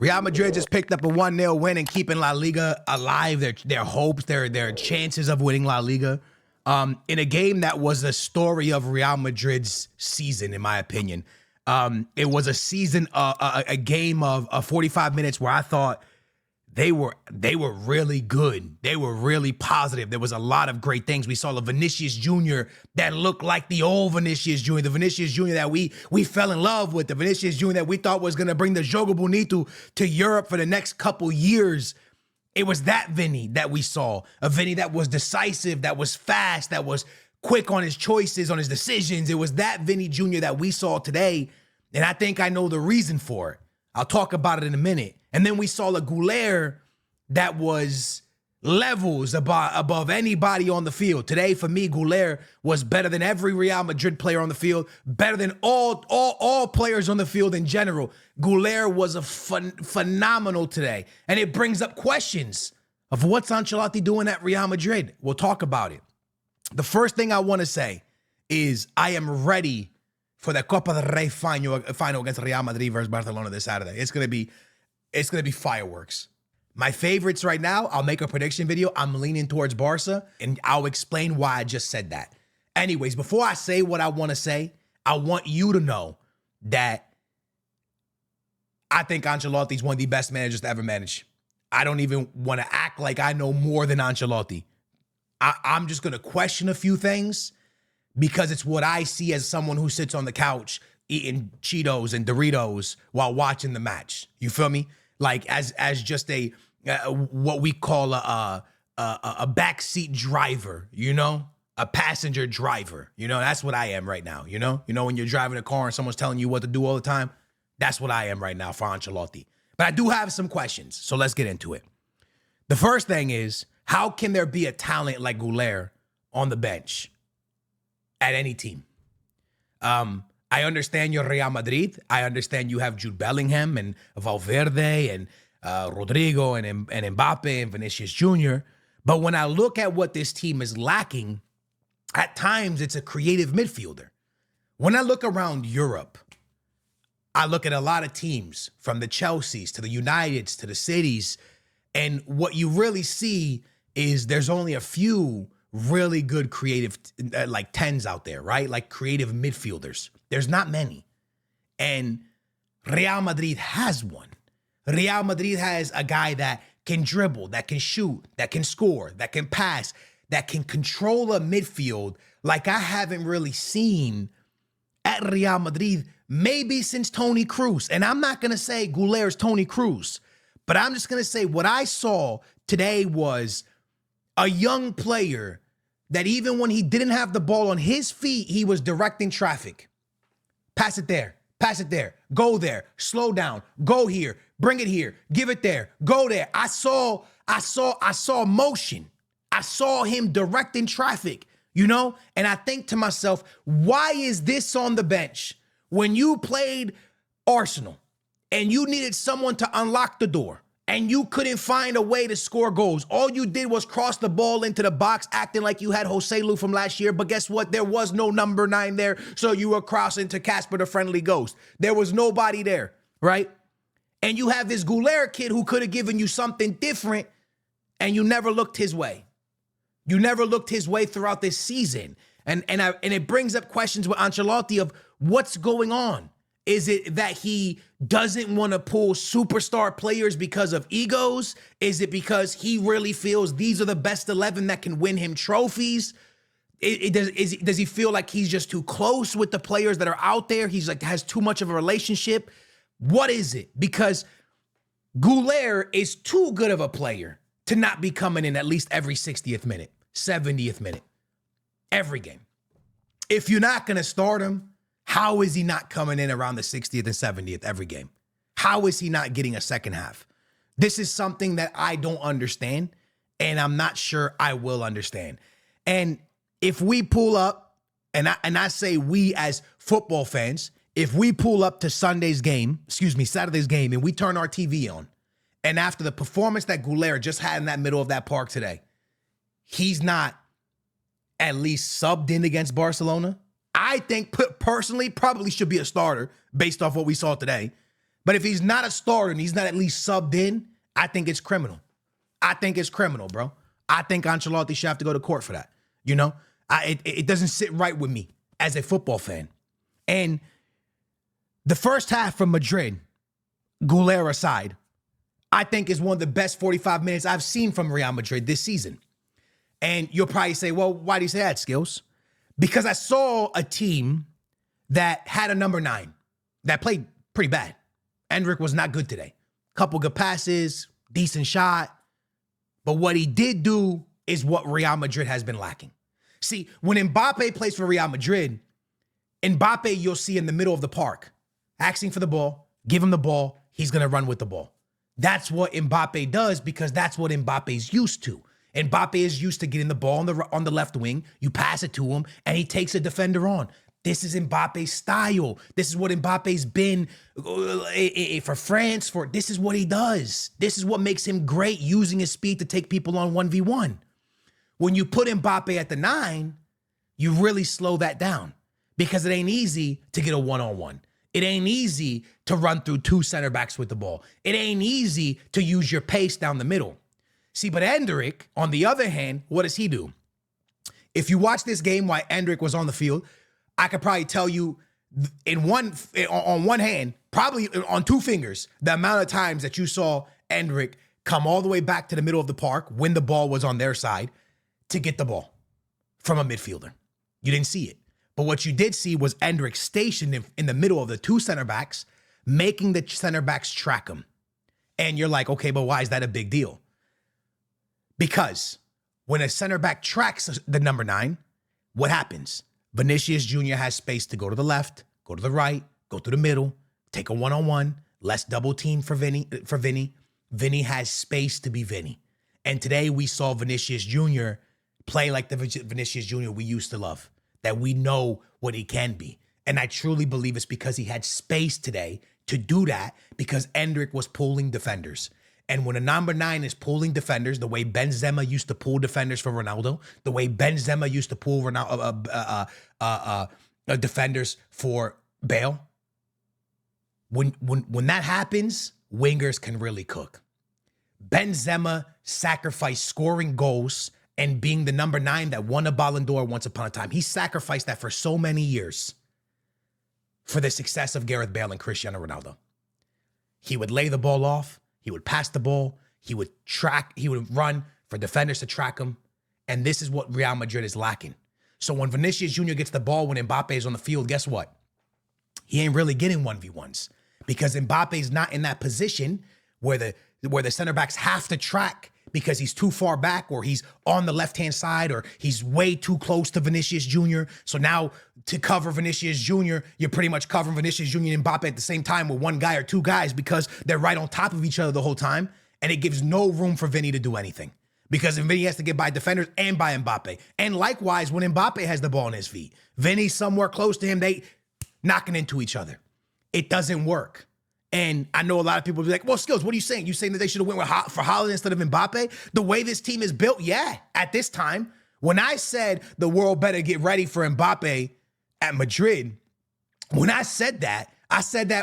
Real Madrid just picked up a 1-0 win and keeping La Liga alive, their hopes, their chances of winning La Liga. In a game that was the story of Real Madrid's season, in my opinion. It was a season, a game of 45 minutes where I thought they were really good. They were really positive. There was a lot of great things. We saw the Vinicius Jr. that looked like the old Vinicius Jr., the Vinicius Jr. that we fell in love with, the Vinicius Jr. that we thought was going to bring the Jogo Bonito to Europe for the next couple years. It was that Vinny that we saw, a Vinny that was decisive, that was fast, that was quick on his choices, on his decisions. It was that Vinny Jr. that we saw today, and I think I know the reason for it. I'll talk about it in a minute. And then we saw a GULER that was levels above anybody on the field. Today, for me, GULER was better than every Real Madrid player on the field, better than all players on the field in general. GULER was a phenomenal today. And it brings up questions of what's Ancelotti doing at Real Madrid. We'll talk about it. The first thing I want to say is I am ready for the Copa del Rey final against Real Madrid versus Barcelona this Saturday. It's gonna be fireworks. My favorites right now, I'll make a prediction video. I'm leaning towards Barca, and I'll explain why I just said that. Anyways, before I say what I want to say, I want you to know that I think Ancelotti is one of the best managers to ever manage. I don't even want to act like I know more than Ancelotti. I'm just going to question a few things because it's what I see as someone who sits on the couch eating Cheetos and Doritos while watching the match. You feel me? Like as just a what we call a backseat driver, you know, a passenger driver. You know, that's what I am right now. You know, when you're driving a car and someone's telling you what to do all the time. That's what I am right now for Ancelotti. But I do have some questions, so let's get into it. The first thing is, how can there be a talent like GULER on the bench at any team? I understand you're Real Madrid. I understand you have Jude Bellingham and Valverde and Rodrigo and Mbappe and Vinicius Jr. But when I look at what this team is lacking, at times it's a creative midfielder. When I look around Europe, I look at a lot of teams from the Chelseas to the Uniteds to the Cities, and what you really see is there's only a few really good creative like 10s out there, right? Like creative midfielders. There's not many. And Real Madrid has one. Real Madrid has a guy that can dribble, that can shoot, that can score, that can pass, that can control a midfield like I haven't really seen at Real Madrid maybe since Toni Kroos. And I'm not going to say GULER's Toni Kroos, but I'm just going to say what I saw today was a young player that even when he didn't have the ball on his feet, he was directing traffic. Pass it there, go there, slow down, go here, bring it here, give it there, go there. I saw motion. I saw him directing traffic, you know? And I think to myself, why is this on the bench? When you played Arsenal and you needed someone to unlock the door, and you couldn't find a way to score goals. All you did was cross the ball into the box, acting like you had Joselu from last year. But guess what? There was no number 9 there, so you were crossing to Casper the Friendly Ghost. There was nobody there, right? And you have this GULER kid who could have given you something different, and you never looked his way. You never looked his way throughout this season. And it brings up questions with Ancelotti of what's going on. Is it that he doesn't want to pull superstar players because of egos? Is it because he really feels these are the best 11 that can win him trophies? Does he feel like he's just too close with the players that are out there? He's like has too much of a relationship. What is it? Because GULER is too good of a player to not be coming in at least every 60th minute, 70th minute, every game. If you're not going to start him, how is he not coming in around the 60th and 70th every game? How is he not getting a second half? This is something that I don't understand, and I'm not sure I will understand. And if we pull up, and I say we as football fans, if we pull up to Saturday's game, and we turn our TV on, and after the performance that GULER just had in that middle of that park today, he's not at least subbed in against Barcelona, I think personally probably should be a starter based off what we saw today. But if he's not a starter and he's not at least subbed in, I think it's criminal. I think it's criminal, bro. I think Ancelotti should have to go to court for that. You know, it doesn't sit right with me as a football fan. And the first half from Madrid, GULER aside, I think is one of the best 45 minutes I've seen from Real Madrid this season. And you'll probably say, well, why do you say that, Skills? Because I saw a team that had a number 9 that played pretty bad. Endrick was not good today. Couple good passes, decent shot. But what he did do is what Real Madrid has been lacking. See, when Mbappe plays for Real Madrid, Mbappe you'll see in the middle of the park, asking for the ball, give him the ball, he's going to run with the ball. That's what Mbappe does because that's what Mbappe's used to. Mbappe is used to getting the ball on the left wing, you pass it to him, and he takes a defender on. This is Mbappe's style. This is what Mbappe's been for France. This is what he does. This is what makes him great, using his speed to take people on 1v1. When you put Mbappe at the 9, you really slow that down because it ain't easy to get a one-on-one. It ain't easy to run through 2 center backs with the ball. It ain't easy to use your pace down the middle. See, but Endrick, on the other hand, what does he do? If you watch this game while Endrick was on the field, I could probably tell you on one hand, probably on 2 fingers, the amount of times that you saw Endrick come all the way back to the middle of the park when the ball was on their side to get the ball from a midfielder. You didn't see it. But what you did see was Endrick stationed in the middle of the 2 center backs, making the center backs track him. And you're like, okay, but why is that a big deal? Because when a center back tracks the number 9, what happens? Vinicius Jr. has space to go to the left, go to the right, go to the middle, take a one-on-one, less double team for Vinny. Vinny has space to be Vinny. And today we saw Vinicius Jr. play like the Vinicius Jr. we used to love, that we know what he can be. And I truly believe it's because he had space today to do that because Endrick was pulling defenders. And when a number 9 is pulling defenders, the way Benzema used to pull defenders for Ronaldo, the way Benzema used to pull defenders for Bale, when that happens, wingers can really cook. Benzema sacrificed scoring goals and being the number 9 that won a Ballon d'Or once upon a time. He sacrificed that for so many years for the success of Gareth Bale and Cristiano Ronaldo. He would lay the ball off. He would pass the ball. He would run for defenders to track him. And this is what Real Madrid is lacking. So when Vinicius Jr. gets the ball when Mbappe is on the field, guess what? He ain't really getting 1v1s because Mbappe is not in that position where the center backs have to track because he's too far back or he's on the left-hand side or he's way too close to Vinicius Jr. So now to cover Vinicius Jr., you're pretty much covering Vinicius Jr. and Mbappe at the same time with 1 guy or 2 guys because they're right on top of each other the whole time. And it gives no room for Vinny to do anything because Vinny has to get by defenders and by Mbappe. And likewise, when Mbappe has the ball on his feet, Vinny's somewhere close to him, they knocking into each other. It doesn't work. And I know a lot of people will be like, well, Skills, what are you saying? You saying that they should have went for Haaland instead of Mbappe? The way this team is built, yeah, at this time. When I said the world better get ready for Mbappe at Madrid, when I said that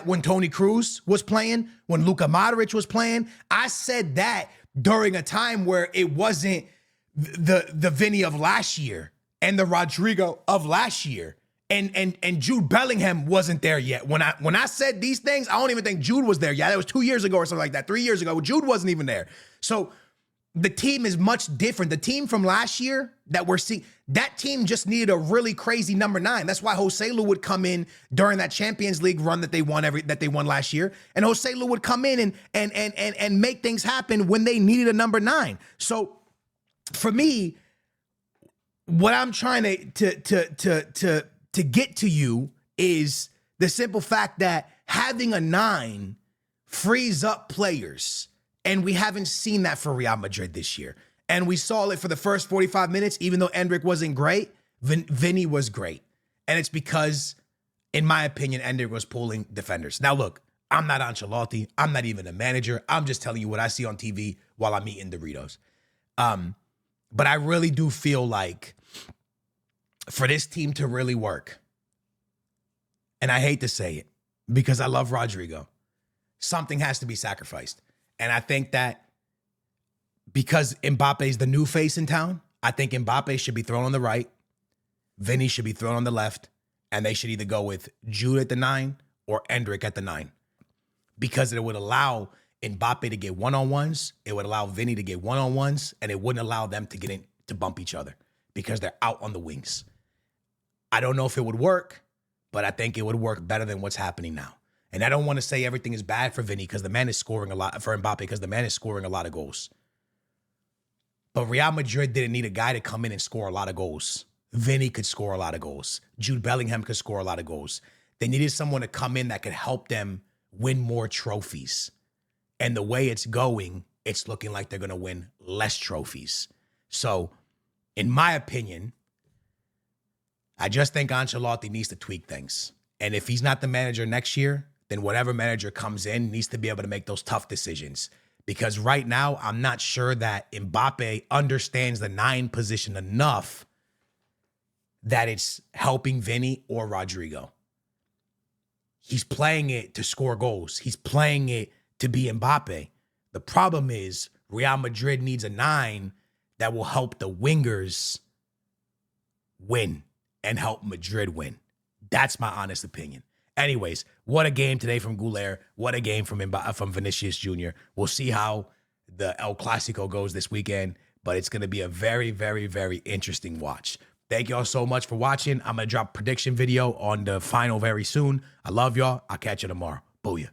when Toni Kroos was playing, when Luka Modric was playing. I said that during a time where it wasn't the Vinny of last year and the Rodrigo of last year. And Jude Bellingham wasn't there yet. When I said these things, I don't even think Jude was there yet. That was 2 years ago or something like that, 3 years ago. Jude wasn't even there. So the team is much different. The team from last year that we're seeing, that team just needed a really crazy number 9. That's why Joselu would come in during that Champions League run that they won last year. And Joselu would come in and make things happen when they needed a number 9. So for me, what I'm trying to get to you is the simple fact that having a 9 frees up players. And we haven't seen that for Real Madrid this year. And we saw it for the first 45 minutes, even though Endrick wasn't great, Vinny was great. And it's because, in my opinion, Endrick was pulling defenders. Now, look, I'm not Ancelotti. I'm not even a manager. I'm just telling you what I see on TV while I'm eating Doritos. But I really do feel like for this team to really work, and I hate to say it because I love Rodrigo, something has to be sacrificed. And I think that because Mbappe's the new face in town, I think Mbappe should be thrown on the right, Vinny should be thrown on the left, and they should either go with Jude at the 9 or Endrick at the 9. Because it would allow Mbappe to get one-on-ones, it would allow Vinny to get one-on-ones, and it wouldn't allow them to get in to bump each other because they're out on the wings. I don't know if it would work, but I think it would work better than what's happening now. And I don't want to say everything is bad for Vinny because the man is scoring a lot, for Mbappe because the man is scoring a lot of goals. But Real Madrid didn't need a guy to come in and score a lot of goals. Vinny could score a lot of goals. Jude Bellingham could score a lot of goals. They needed someone to come in that could help them win more trophies. And the way it's going, it's looking like they're going to win less trophies. So, in my opinion, I just think Ancelotti needs to tweak things. And if he's not the manager next year, then whatever manager comes in needs to be able to make those tough decisions. Because right now, I'm not sure that Mbappe understands the 9 position enough that it's helping Vinny or Rodrigo. He's playing it to score goals. He's playing it to be Mbappe. The problem is Real Madrid needs a 9 that will help the wingers win and help Madrid win. That's my honest opinion. Anyways, what a game today from GULER. What a game from Vinicius Jr. We'll see how the El Clasico goes this weekend, but it's going to be a very, very, very interesting watch. Thank y'all so much for watching. I'm going to drop a prediction video on the final very soon. I love y'all. I'll catch you tomorrow. Booyah.